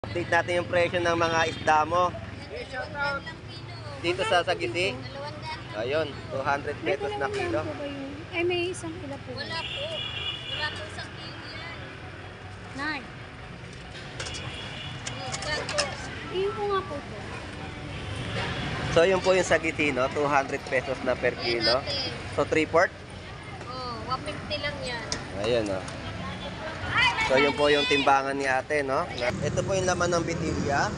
Update natin yung presyo ng mga isda mo. Dito sa Sagisi. Ayun, 200 pesos na kilo. Ay, may isang kilo po. Wala po. Wala po isang kilo yan. Nine. Yan po. Iyo ko nga po po. So yun po yung Sagisi, no? 200 pesos na per kilo. So 3/4? Oh, 150 lang yan. Ayun, no? So yun po yung timbangan ni ate, no? Ito po yung laman ng bitilya.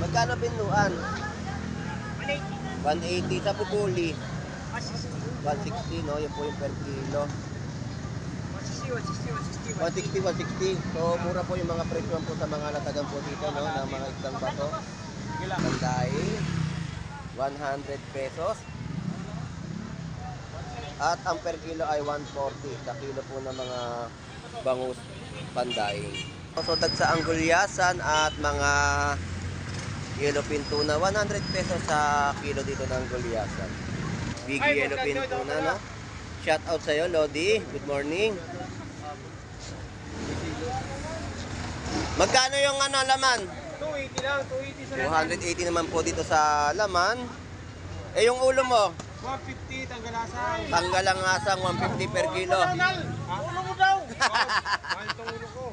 Magkano binluan? 180 sa pupuli. 160, no? Yun po yung per kilo. 160, 160. So mura po yung mga presyo po sa mga latagan po dito, no? Ng mga isang bato. Panday, 100 pesos. At ang per kilo ay 140 sa kilo po ng mga bangus panday. So sa anggulyasan at mga yellowfin tuna, 100 pesos sa kilo dito ng anggulyasan. Big yellowfin tuna, no? Shout out sa'yo, Lodi. Good morning. Magkano yung laman? 280 lang, 280 sa 280 naman po dito sa laman. Eh yung ulo mo? 150 tanggalasan. Tanggalangasang 150 per kilo. Ulo mo daw. Mahal itong ulo ko.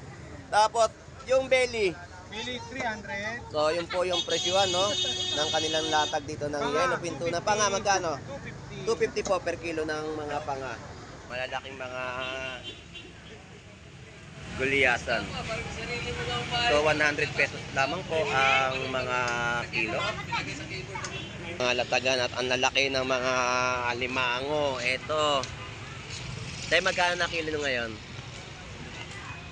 Tapos yung belly. Pili 300. So yun po yung presyuhan, no? Ng kanilang latag dito ng yellowfin tuna. Panga magkano? 250. 250 po per kilo ng mga panga. Malalaking mga gulyasan. So 100 pesos lamang po ang mga kilo. Mga latagan at ang lalaki ng mga alimango. Ito. Tayo magkano na kilo ngayon?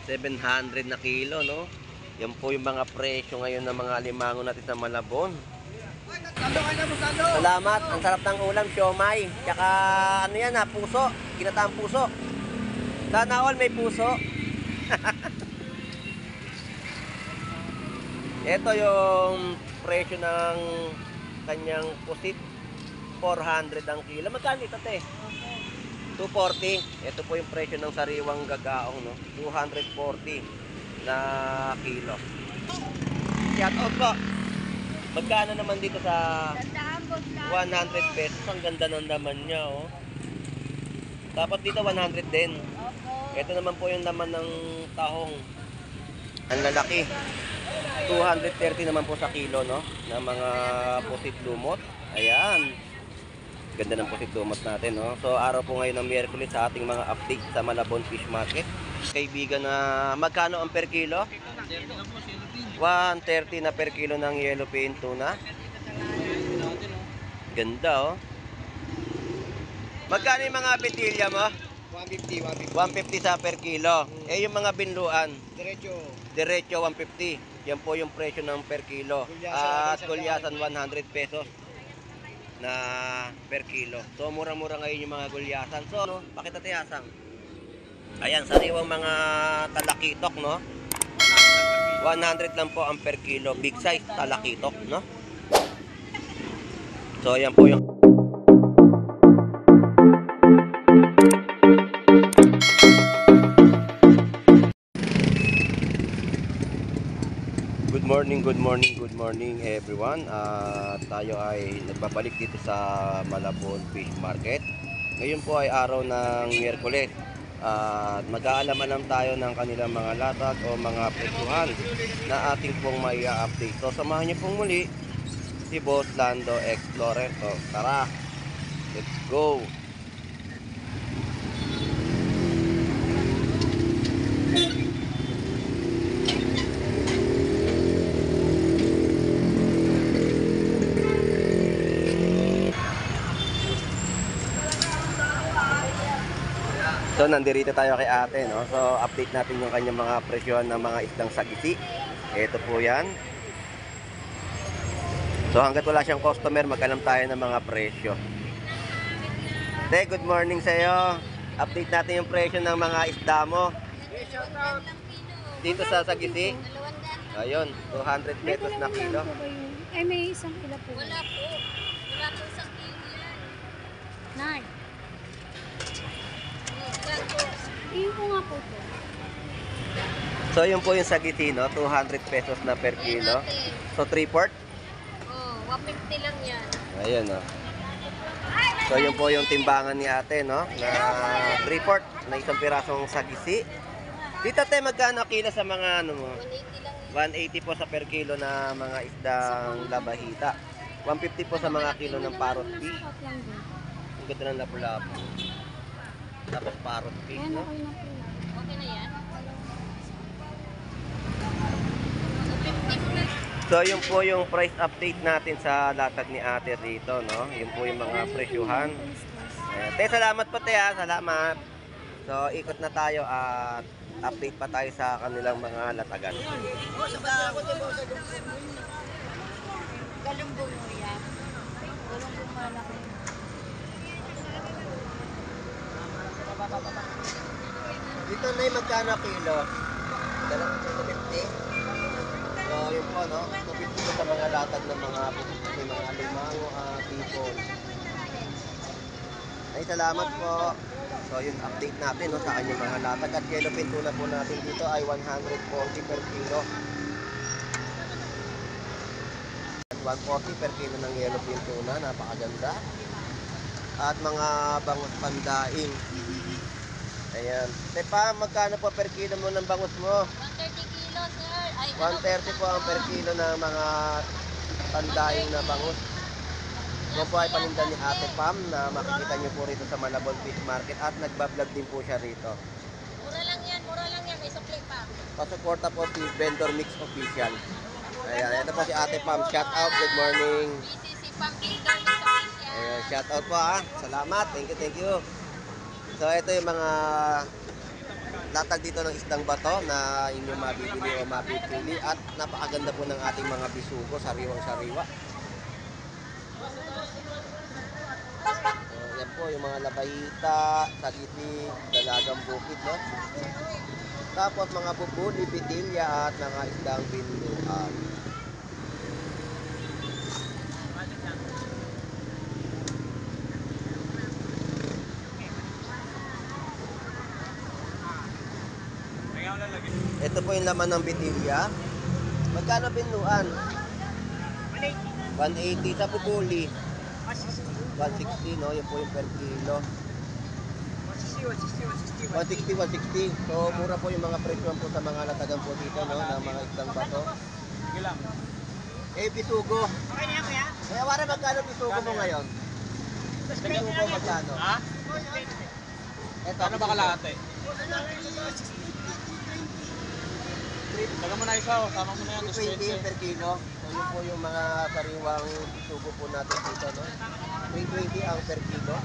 700 na kilo, no? Yan po yung mga presyo ngayon ng mga alimango natin sa Malabon. Salamat. Ang sarap ng ulam, siomay. Tsaka ano yan ha, puso. Ginataang puso. Sana all may puso. Ito yung presyo ng kanyang pusit. 400 ang kilo. Magkano ito, te? 240. Ito po yung presyo ng sariwang gagaong, no? 240 na kilo. Shout out po. Magkano naman dito sa 100 pesos? Ang ganda ng laman niya, oh. Dapat dito 100 din. Ito naman po yung laman ng tahong. Ang lalaki. 230 naman po sa kilo, no? Na mga pusit lumot. Ayan. Ganda ng pusit lumot natin, no? So araw po ngayon ng Miyerkules sa ating mga update sa Malabon Fish Market. Kaibigan na magkano ang per kilo? 130 na per kilo ng yellowfin tuna. Ganda, oh. Magkano yung mga betilya mo? 150, 150 sa per kilo. Eh yung mga binluan, Diretso. diretso 150. Yan po yung presyo ng per kilo. At gulyasan 100 pesos na per kilo. So mura-mura ngayon yung mga gulyasan. So no, pakita tiyasang. Ayan, sariwang mga talakitok, no? 100 lang po ang per kilo. Big size talakitok, no? So ayan po yung Good morning everyone. Tayo ay nagbabalik dito sa Malabon Fish Market. Ngayon po ay araw ng Miyerkules. Mag-aalaman lang tayo ng kanilang mga latag o mga presyuhan na ating pong mai-update. So samahan niyo pong muli si Boss Lando Explorer. So tara, let's go! So nandirito tayo kay ate, no? So update natin yung kanyang mga presyon ng mga isdang Sagisi. Ito po yan. So hanggat wala siyang customer, mag-alam tayo ng mga presyo. Te, good morning sa iyo. Update natin yung presyo ng mga isda mo. Dito sa Sagisi. Ayun, 200 pesos na kilo. Ay, may isang kilo po. Wala po. Wala po isang kilo yan. Nine. Yan po. Iyo ko nga po po. So, yun po yung sagiti, no? 200 pesos na per Ayan kilo. natin. So, 3/4? Oh, 150 lang yan. Ayan, no? So, yun po yung timbangan ni ate, no? Na 3/4 na isang pirasong sagisi. Dito, te, magkano kilo sa mga, ano mo? 180 lang yan. 180 po sa per kilo na mga isdang labahita. 150 po sa mga kilo ng parrot fish. Masarap lang din. Ang ganda ng lapu-lapu. Tapos parrot fish, Ayan, no? okay na po. Okay na yan? 250 plus. So, yun po yung price update natin sa latag ni ate rito, no? Yun po yung mga presyuhan. Ayan. Te, salamat po, te, ha? Salamat. So, ikot na tayo at update pa tayo sa kanilang mga latagan. Galumbong mo yan. Galumbong malaki. Dito na yung magkano kilo? 250. So, yun po, no? 250 po sa mga latag ng mga may mga alimango at tipon. Ay, salamat po. So, yung update natin, no, sa kanyang mga latag. At yellowfin tuna po natin dito ay 140 per kilo. 140 per kilo ng yellowfin tuna. Napakaganda. At mga bangus pandaing. Ayan. Tepa, magkano po per kilo mo ng bangus mo? 130 kilo, sir. Ay, 130 po ang per kilo ng mga pandaing na bangus. Yan po ay paninda ni Ate Pam na makikita nyo po rito sa Malabon Fish Market at nagbablog din po siya rito. Mura lang yan, mura lang yan. May sukli pa. Pasuporta po si Vendor Mix Official. Ayan, ito po si Ate Pam. Shout out, good morning. BCC Pumpkin Garden sa Asia. Ayan, shout out po ha. Salamat, thank you, thank you. So ito yung mga latag dito ng isdang bato na inyong mabibili o mapipili at napakaganda po ng ating mga bisugo, sariwang-sariwa. Yan po yung mga labahita, sagiti, dalagang bukid, no? Tapos mga bubuli, bitilya at mga isdang binuan. Ito po yung laman ng bitilya. Magkano binuan? 180 sa bubuli. 160, no? Yan po yung per kilo. 160, 160. So, mura po yung mga presyo po sa mga latagan po dito, no? Ng mga isdang bato. Eh, bisugo. Kaya wala magkano bisugo mo ngayon? Bisugo magkano? Ha? Ito, Ano ba kalahati? Taga mo na isa, tama mo na yan. 320 per kilo. So, yun po yung mga sariwang bisugo po natin dito, no? 320 ang per kilo.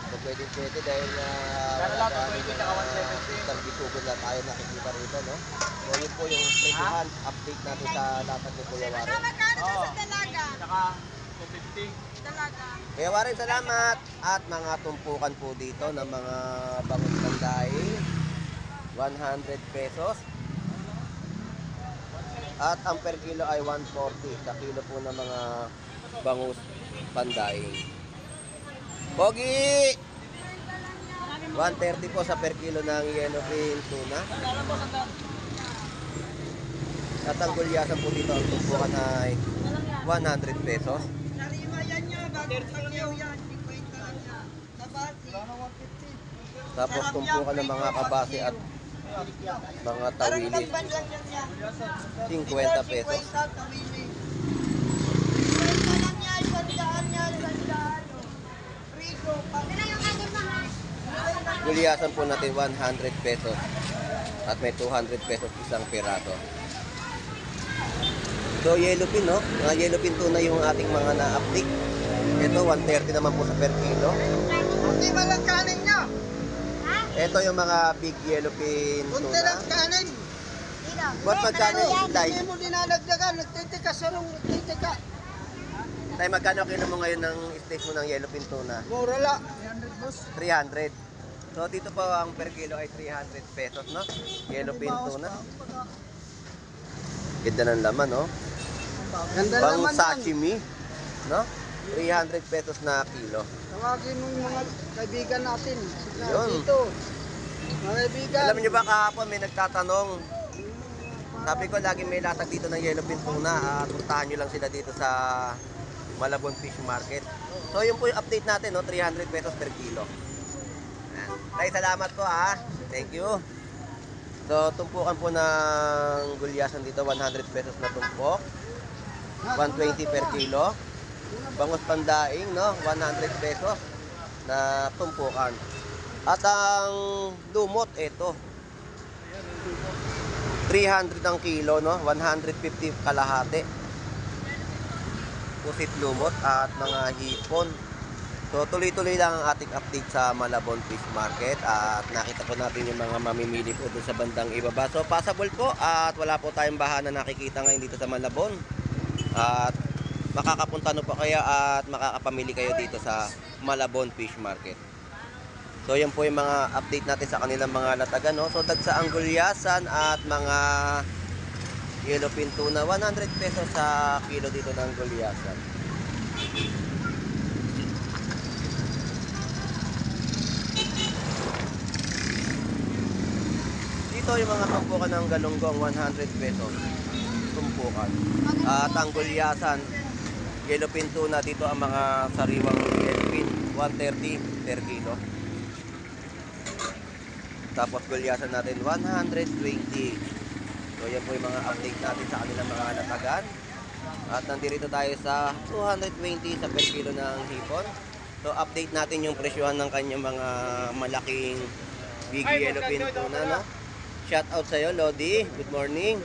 So, pwede dahil na Kaya lang, 220 tsaka 170. isang bisugo na tayo nakikita rito, no? So, yun po yung presyohan. Update natin sa latag ni Kuya Warren. Oo. Tsaka 250. Kuya Warren, salamat! At mga tumpukan po dito ng mga bangus pandaing. 100 pesos. At ang per kilo ay 140 sa kilo po ng mga bangus pandaing. Pogi! 130 po sa per kilo ng yellowfin tuna. At ang gulyasan po dito ang tumpukan ay 100 pesos. Tapos tumpukan ng mga kabase at mga tawili. 50 pesos. Gulyasan po natin 100 pesos. At may 200 pesos isang piraso. So yellowfin, no? Mga yellowfin tuna yung ating mga na-update. Ito 130 naman po sa per kilo. Kunti ba lang kanin niya? Ito yung mga big yellowfin Kunti tuna. lang kanin. Ba't magkano yung Hindi Day? mo dinadagdagan. Nagtitika sarong nagtitika. Tay, magkano kilo mo ngayon ng steak mo ng yellowfin tuna? Mura la. 300 boss. 300. So dito po ang per kilo ay 300 pesos, no? Yellowfin tuna. Ganda ng laman, no? Ganda Pang naman yan. sashimi, no? 300 pesos na kilo. Tawagin mo yung mga kaibigan natin. Na Yun. dito. Mga kaibigan. Alam niyo ba kahapon may nagtatanong. Sabi ko lagi may latag dito ng yellowfin tuna. Puntahan nyo lang sila dito sa Malabon Fish Market. So yun po yung update natin, no? 300 pesos per kilo. Ayan. Tay, salamat po ha. Thank you. So tumpukan po ng gulyasan dito, 100 pesos na tumpok. 120 per kilo. Bangus pandaing, no? 100 pesos na tumpukan. At ang lumot, ito. 300 ang kilo, no? 150 kalahati. Pusit lumot at mga hipon. So tuloy-tuloy lang ang ating update sa Malabon Fish Market at nakita po natin yung mga mamimili po doon sa bandang ibaba. So passable po at wala po tayong baha na nakikita ngayon dito sa Malabon. At makakapunta no po kayo at makakapamili kayo dito sa Malabon Fish Market. So yan po yung mga update natin sa kanilang mga latagan, no? So dagsa ang gulyasan at mga yellowfin tuna, 100 pesos sa kilo dito ng gulyasan. Dito yung mga tumpukan ng galunggong, 100 pesos tumpukan. At ang gulyasan, yellowfin tuna, dito ang mga sariwang yellowfin, 130 per kilo. Tapos gulyasan natin 120. So yan po yung mga update natin sa kanilang mga latagan. At nandito tayo sa 220 sa per kilo ng hipon. So update natin yung presyohan ng kanyang mga malaking big yellowfin tuna, no? Shout out sa iyo, Lodi. Good morning.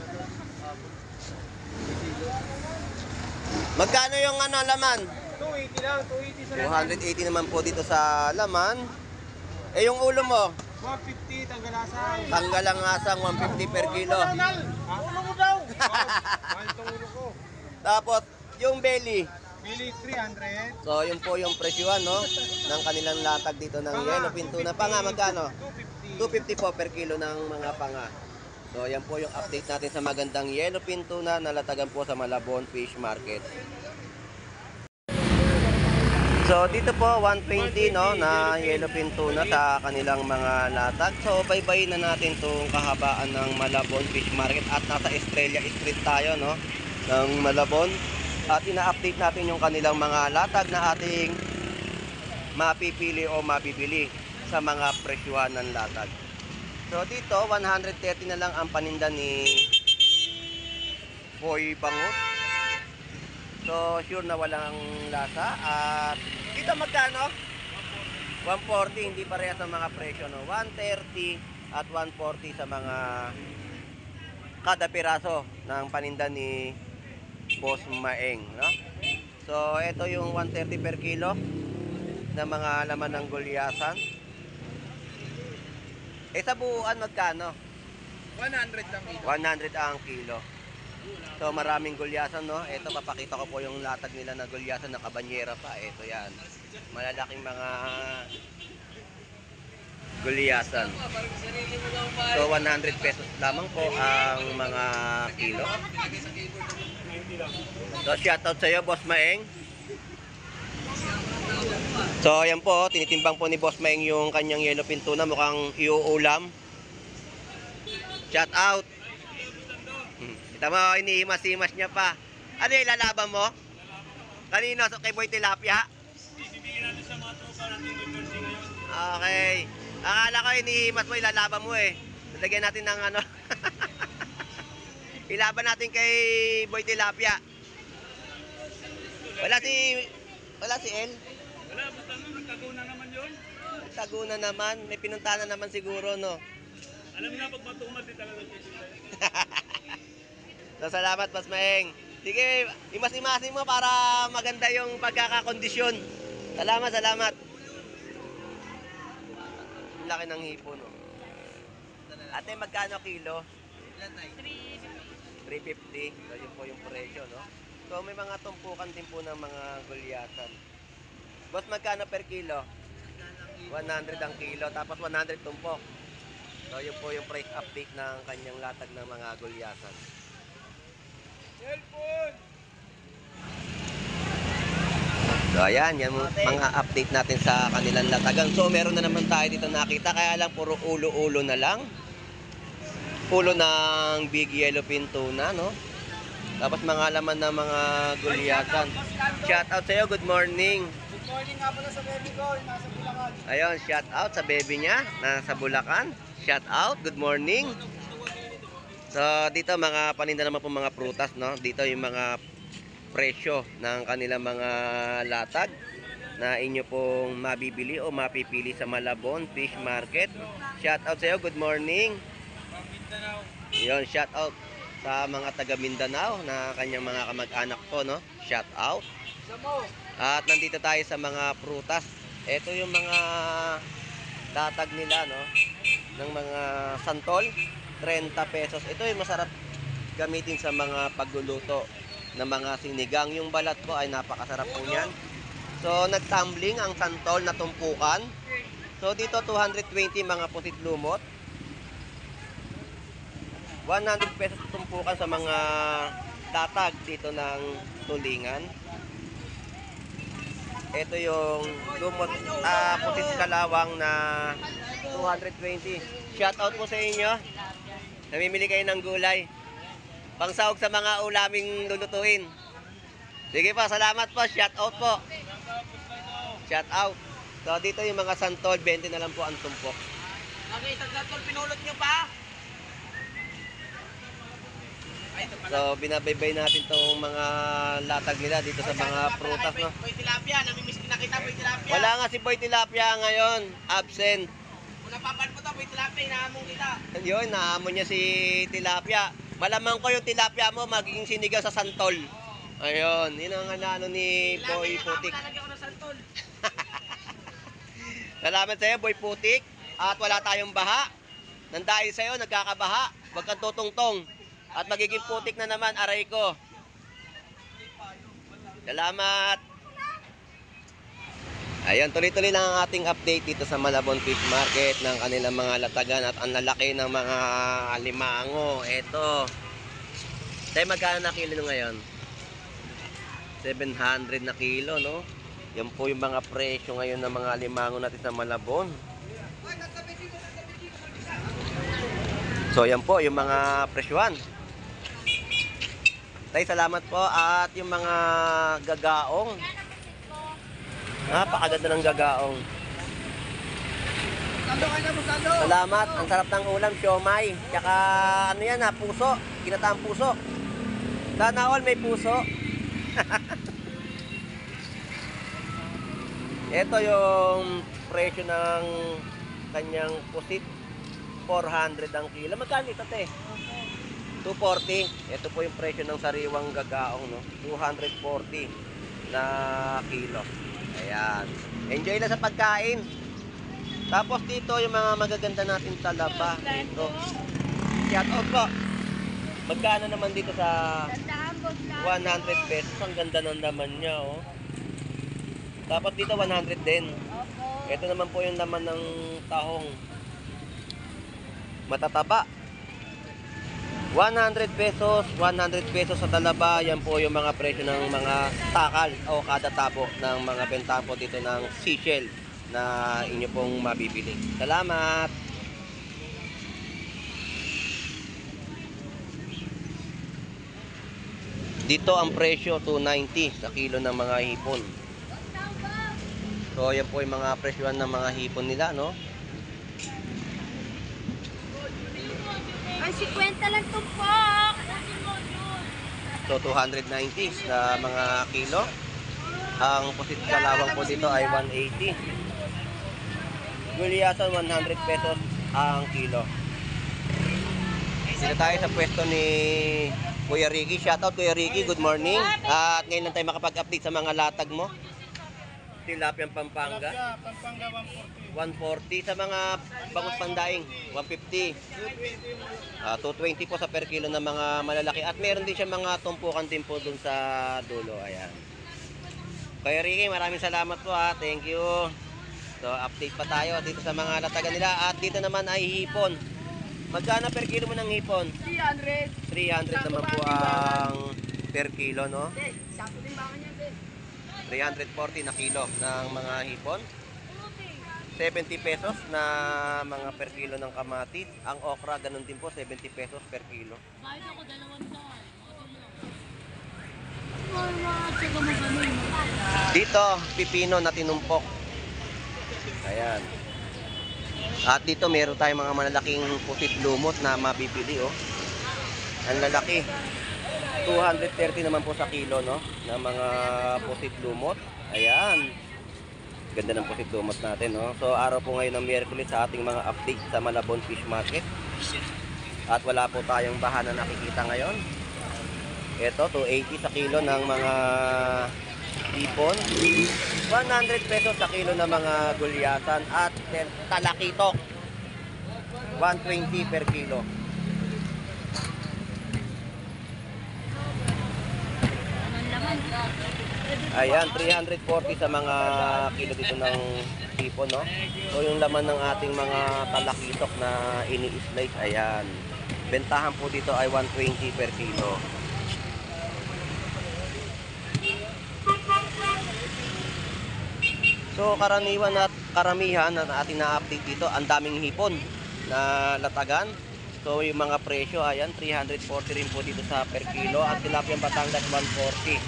Magkano yung laman? 280 lang, 280 sa 280 naman po dito sa laman. Eh yung ulo mo? 150 tanggalasan. Tanggalang asang 150 per kilo. Ulo mo daw. Mahal itong ulo ko. Tapos, yung belly. Bili 300. So, yun po yung presyuhan, no? Ng kanilang latag dito ng yellowfin tuna. Panga, magkano? 250. 250 po per kilo ng mga panga. So, yan po yung update natin sa magandang yellowfin tuna na latagan po sa Malabon Fish Market. So dito po 120, no, na yellowfin tuna sa kanilang mga latag. So bye-bye na natin tong kahabaan ng Malabon Fish Market at nasa Estrella Street tayo, no, ng Malabon. At ina-update natin yung kanilang mga latag na ating mapipili o mabibili sa mga presyuhan ng latag. So dito 130 na lang ang paninda ni Boy Bangus. So, sure na walang lasa. At dito magkano? 140, hindi parehas ang mga presyo, no? 130 at 140 sa mga kada piraso ng paninda ni Boss Maeng, no? So, ito yung 130 per kilo na mga laman ng gulyasan. Eh, sa buuan magkano? 100 lang dito. 100 ang kilo. So maraming gulyasan, no? Ito papakita ko po yung latag nila na gulyasan na kabanyera pa. Ito yan. Malalaking mga gulyasan. So 100 pesos lamang po ang mga kilo. So shoutout sa iyo, Boss Maeng. So ayan po, tinitimbang po ni Boss Maeng yung kanyang yellowfin tuna, mukhang iuulam. Shout out. Kita mo, inihimas-himas niya pa. Ano yung ilalaban mo? Kanino? So, kay Boy Tilapia? Ibibigyan natin sa mga tropa natin yung jersey ngayon. Okay. Akala ko inihimas mo, ilalaban mo eh. Lagyan natin ng ano. Ilaban natin kay Boy Tilapia. Wala si El? Wala, basta nagtago na naman yun. Tago na naman. May pinuntahan na naman siguro, no? Alam na, pag matumat din talaga ito. So, salamat, Boss Maeng. Sige, imas-imasin mo para maganda yung pagkakakondisyon. Salamat, salamat. Laki ng hipo, no? Ate, magkano kilo? 350. So, yun po yung presyo, no? So, may mga tumpukan din po ng mga gulyasan. Boss, magkano per kilo? 100 ang kilo, tapos 100 tumpok. So, yun po yung price update ng kanyang latag ng mga gulyasan. Cellphone! So ayan, yan mga update natin sa kanilang latagan. So meron na naman tayo dito nakita, kaya lang puro ulo-ulo na lang. Ulo ng big yellowfin tuna, no? Tapos mga laman ng mga gulyasan. Shout out sa'yo, good morning. Good morning nga pala sa baby ko, nasa Bulacan. Ayun, shout out sa baby niya, nasa Bulacan. Shout out, good morning. So dito mga paninda naman po mga prutas, no? Dito yung mga presyo ng kanilang mga latag na inyo pong mabibili o mapipili sa Malabon Fish Market. Shout out sa iyo, good morning. Yon, shout out sa mga taga Mindanao na kanyang mga kamag-anak po, no? Shout out. At nandito tayo sa mga prutas. Ito yung mga latag nila, no? Ng mga santol, 30 pesos. Ito yung masarap gamitin sa mga pagluluto ng mga sinigang. Yung balat po ay napakasarap po niyan. So nagtumbling ang santol na tumpukan. So dito 220 mga pusit lumot. 100 pesos tumpukan sa mga tatag dito ng tulingan. Ito yung lumot pusit kalawang na 220. Shout out po sa inyo. Namimili kayo ng gulay. Pangsahog sa mga ulaming lulutuin. Sige pa, salamat po. Shout out po. Shout out. So dito yung mga santol, 20 na lang po ang tumpok. Okay, sa santol pinulot nyo pa? So binabaybay natin tong mga latag nila dito sa mga prutas, no? Boy Tilapia, namimiss ko na kita, Boy Tilapia. Wala nga si Boy Tilapia ngayon, absent. Kung napapan mo to, Boy Tilapia, inahamon kita. Yun, nahamon niya si Tilapia. Malamang ko yung tilapia mo magiging sinigaw sa santol. Ayun, yun ang ano ni Boy Putik. Lalagyan ko ng santol. Salamat sa'yo, Boy Putik. At wala tayong baha. Nandahil sa'yo, nagkakabaha. Huwag kang tutungtong. At magiging putik na naman, aray ko. Salamat. Ayun, tuloy-tuloy lang ang ating update dito sa Malabon Fish Market ng kanilang mga latagan at ang lalaki ng mga alimango. Ito. Tayo magkano na kilo ngayon? 700 na kilo, no? Yan po yung mga presyo ngayon ng mga alimango natin sa Malabon. So, yan po yung mga presyuhan. Tayo, salamat po. At yung mga gagaong. Napakaganda ng gagaong. Salamat. Ang sarap ng ulam, siomay. Tsaka ano yan ha, puso. Ginataang puso. Sana all may puso. Ito yung presyo ng kanyang pusit. 400 ang kilo. Magkano ito, te? 240. Ito po yung presyo ng sariwang gagaong, no? 240 na kilo. Ayan. Enjoy na sa pagkain. Tapos dito yung mga magaganda natin talaba. Dito. Shout out po. Magkano naman dito sa 100 pesos. Ang ganda ng laman niya, oh. Tapos dito 100 din. Ito naman po yung laman ng tahong. Matataba. 100 pesos sa talaba. Yan po yung mga presyo ng mga takal o kada tabo ng mga benta po dito ng seashell na inyo pong mabibili. Salamat! Dito ang presyo 290 sa kilo ng mga hipon. So yan po yung mga presyohan ng mga hipon nila, no? Ay, 50 lang ito po. So 290 sa mga kilo. Ang pusit kalawang po dito ay 180. Gulyasan 100 pesos ang kilo. Dito tayo sa pwesto ni Kuya Ricky. Shoutout Kuya Ricky, good morning. At ngayon lang tayo makapag-update sa mga latag mo. Tilapiang Pampanga. Pampanga 140. 140 sa mga bangus pandaing 150. 220 po sa per kilo ng mga malalaki. At meron din siya mga tumpukan din po dun sa dulo. Ayan. Kuya Ricky, maraming salamat po ha. Thank you. So update pa tayo dito sa mga latagan nila. At dito naman ay hipon. Magkano per kilo mo ng hipon? 300. 300 naman po ang per kilo, no? Sakto din ba kanya, 300 340 na kilo ng mga hipon. 70 pesos na mga per kilo ng kamatis. Ang okra, ganun din po, 70 pesos per kilo. Bayad ako 200. Dito, pipino na tinumpok. Ayan. At dito meron tayong mga malalaking pusit lumot na mabibili, oh. Ang lalaki. 230 naman po sa kilo, no? Na mga pusit lumot. Ayan. Ganda ng pusit lumot natin, no? So, araw po ngayon ng Miyerkules sa ating mga update sa Malabon Fish Market. At wala po tayong baha na nakikita ngayon. Ito, 280 sa kilo ng mga hipon. 100 pesos sa kilo ng mga gulyasan. At talakitok, 120 per kilo. Ayan, 340 sa mga kilo dito ng hipon, no? So, yung laman ng ating mga talakitok na ini-slice, ayan. Bentahan po dito ay 120 per kilo. So, karaniwan at karamihan na ating na-update dito, ang daming hipon na latagan. So, yung mga presyo, ayan, 340 rin po dito sa per kilo. At tilapia Batangas, 140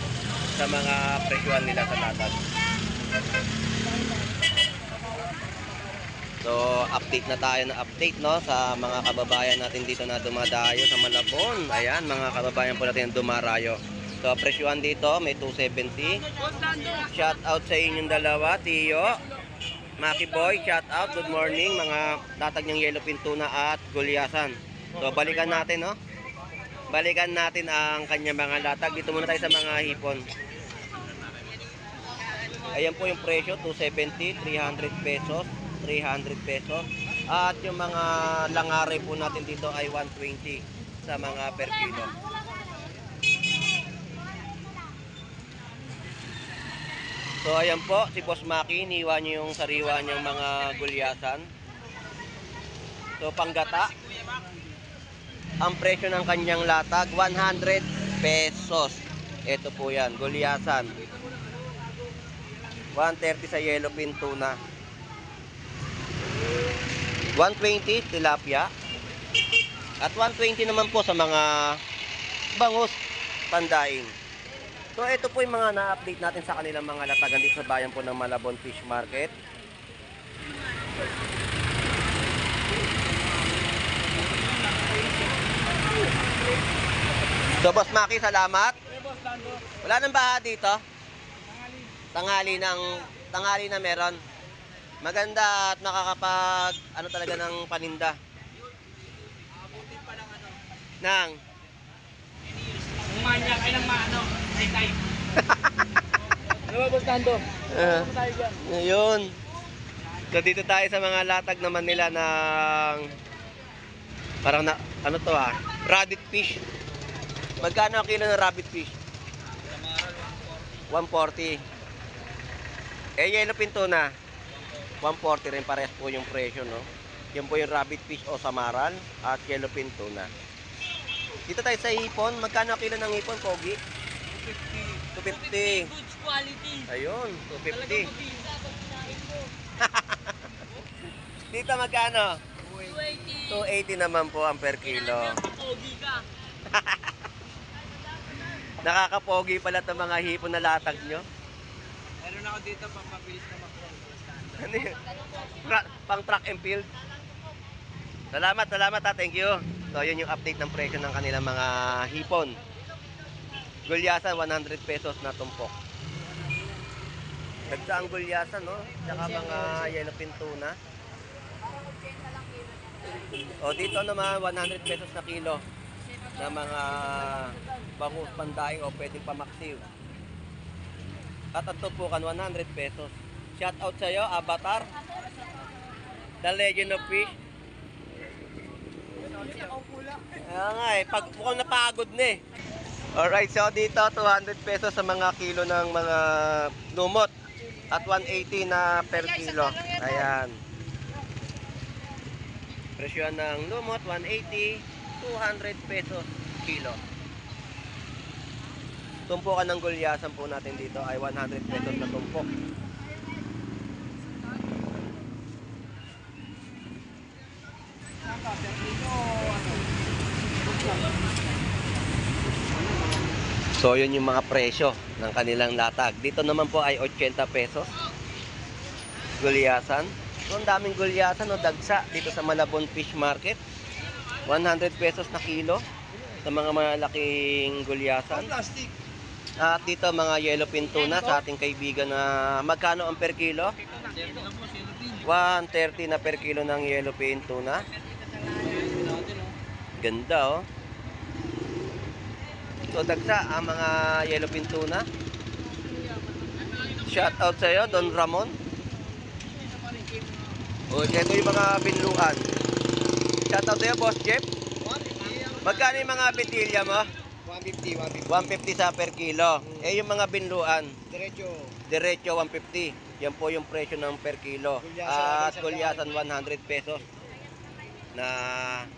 sa mga presyuhan nila sa latag. So, update na tayo na update, no, sa mga kababayan natin dito na dumadayo sa Malabon. Ayan, mga kababayan po natin dumarayo. So, presyuhan dito, may 270. Shout out sa inyong dalawa, Tiyo. Maki Boy, shout out. Good morning, mga latag niyang yellowfin tuna at gulyasan. So, balikan natin, no? Balikan natin ang kanyang mga latag. Dito muna tayo sa mga hipon. Ayan po yung presyo, 270, 300 pesos, 300 pesos. At yung mga langare po natin dito ay 120 sa mga per kilo. So ayan po, si Boss Maki, iniwan niyo yung sariwa niyang mga gulyasan. So panggata, ang presyo ng kanyang latag, 100 pesos. Ito po yan, gulyasan. 130 sa yellowfin tuna. 120 tilapia. At 120 naman po sa mga bangus pandaing. So ito po yung mga na-update natin sa kanilang mga latagan dito sa bayan po ng Malabon Fish Market. So Boss Maki, salamat. Wala nang baha dito? Tanghali na meron. Maganda at nakakapag ano talaga ng paninda. Abutin pa ng ano. Nang Manyak ay ng maano. Ay. Ano ba, Boss Nando? Ano tayo dyan? Ngayon. So dito tayo sa mga latag naman nila ng parang na, ano to ha? Rabbit fish. Magkano ang kilo ng rabbit fish? 140. Eh, yellowfin tuna, 140 rin, parehas po yung presyo, no? Yan po yung rabbit fish o samaral at yellowfin tuna. Dito tayo sa hipon, magkano ang kilo ng hipon, Pogi? 250. Goods quality. Ayun, 250. Talagang mabisa pag kinain mo. Dito magkano? 280. 280 naman po ang per kilo. Pogi ka. Nakakapogi pala itong mga hipon na latag nyo. Meron ako dito pang mabilis na makro. Ano yun? Pang track and field. Salamat ha. Thank you. So, yun yung update ng presyo ng kanilang mga hipon. Gulyasan, 100 pesos na tumpok. Dagsa ang gulyasan, no? Tsaka mga yellowfin tuna. O, dito naman, 100 pesos na kilo na mga bangus pandaing o pwedeng pamaksiw. At ang tumpukan, 100 pesos. Shout out sa'yo, Avatar. The Legend of Fish. Kaya nga eh, mukhang napagod na eh. Alright, so dito 200 pesos sa mga kilo ng mga lumot. At 180 na per kilo. Ayan. Presyo ng lumot, 180, 200 pesos kilo. tumpukan ng gulyasan po natin dito ay 100 pesos na tumpok. So yun yung mga presyo ng kanilang latag. Dito naman po ay 80 pesos. Gulyasan. So ang daming gulyasan o dagsa dito sa Malabon Fish Market. 100 pesos na kilo sa mga malaking gulyasan. Plastic. At dito mga yellowfin tuna sa ating kaibigan na magkano ang per kilo? 130 na per kilo ng yellowfin tuna. Ganda oh. So dagsa ang mga yellowfin tuna. Shout out sa iyo, Don Ramon. O ito yung mga binluan. Shout out sa iyo, Boss Jeff. Magkano yung mga bitilya mo? 150. 150 sa per kilo. Eh yung mga binluan, Diretso. diretso 150. Yan po yung presyo ng per kilo. Gulyasan, At gulyasan 100 pesos na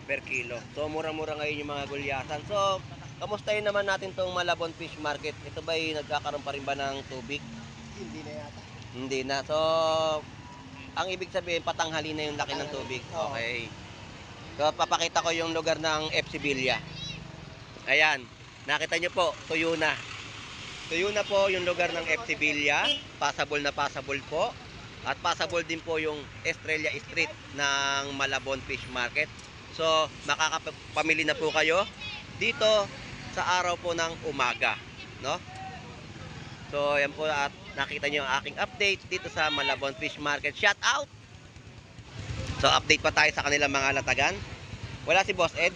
per kilo. So mura-mura ngayon yung mga gulyasan. So kamustahin naman natin tong Malabon Fish Market. Ito ba'y nagkakaroon pa rin ba ng tubig? Hindi na yata. Hindi na. So ang ibig sabihin patanghali na yung laki ng tubig. Okay. So papakita ko yung lugar ng FC Villa. Ayan. Nakita nyo po, tuyo na. Tuyo na po yung lugar ng FC Villa. Passable na passable po. At passable din po yung Estrella Street ng Malabon Fish Market. So makakapamili na po kayo dito sa araw po ng umaga, no? So yan po at nakita niyo ang aking update dito sa Malabon Fish Market. Shout out. So update pa tayo sa kanilang mga latagan. Wala si Boss Ed.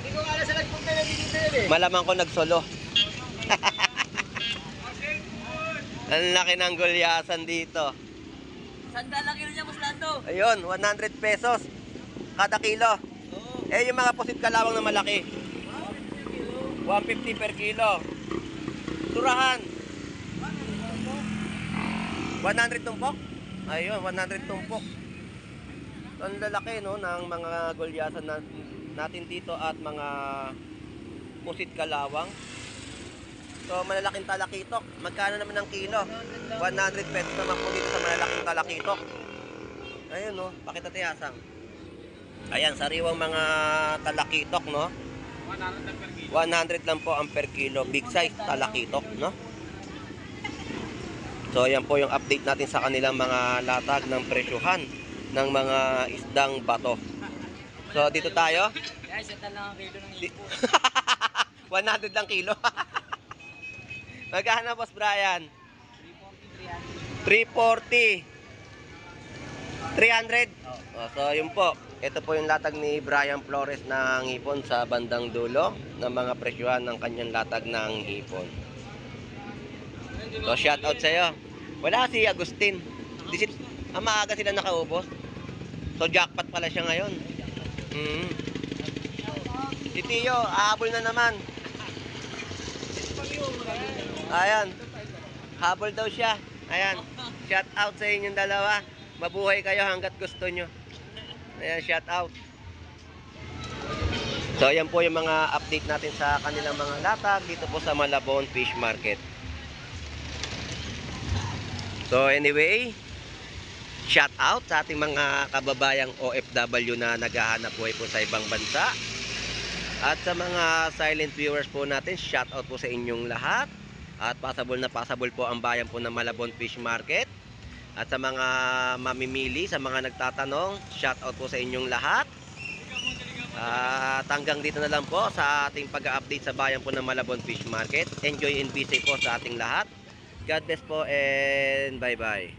Hindi ko kala sa nagpunta na dito eh. Malaman ko nagsolo. Ang laki ng gulyasan dito. Sandal lang kilo niya, Boss Lando. Ayun, 100 pesos kada kilo. Eh yung mga pusit kalawang na malaki. 150 per kilo. Turahan. 100 tumpok? Ayun, 100 tumpok. So, ang lalaki no ng mga gulyasan natin dito at mga pusit kalawang. So malalaking talakitok. Magkano naman ang kilo? 100 pesos naman po dito sa malalaking talakitok. Ayun no, pakita tiyasang. Ayan, sariwang mga talakitok no. 100 lang po ang per kilo. Big size talakitok, no? So, ayan po yung update natin sa kanilang mga latag ng presyuhan ng mga isdang bato. So, dito tayo. Guys, sandal lang ang kilo ng ipo. 100 lang kilo. Magkano, Boss Brian? 340. 300. Oh, so, yun po. Ito po yung latag ni Brian Flores ng hipon sa bandang dulo ng mga presyuhan ng kanyang latag ng hipon. So shout out sa iyo. Wala si Agustin. Maaga sila nakaubos. So jackpot pala siya ngayon. Si Tio, ahabol na naman. Ayan. Habol daw siya. Ayan. Shout out sa inyong dalawa. Mabuhay kayo hanggat gusto nyo. Ayan, shout out. So, ayan po yung mga update natin sa kanilang mga latag dito po sa Malabon Fish Market. So, anyway, shout out sa ating mga kababayang OFW na naghahanap buhay po sa ibang bansa. At sa mga silent viewers po natin, shout out po sa inyong lahat. At possible na possible po ang bayan po ng Malabon Fish Market. At sa mga mamimili, sa mga nagtatanong, shout out po sa inyong lahat. At hanggang dito na lang po sa ating pag-update sa bayan po ng Malabon Fish Market. Enjoy and be safe po sa ating lahat. God bless po and bye-bye.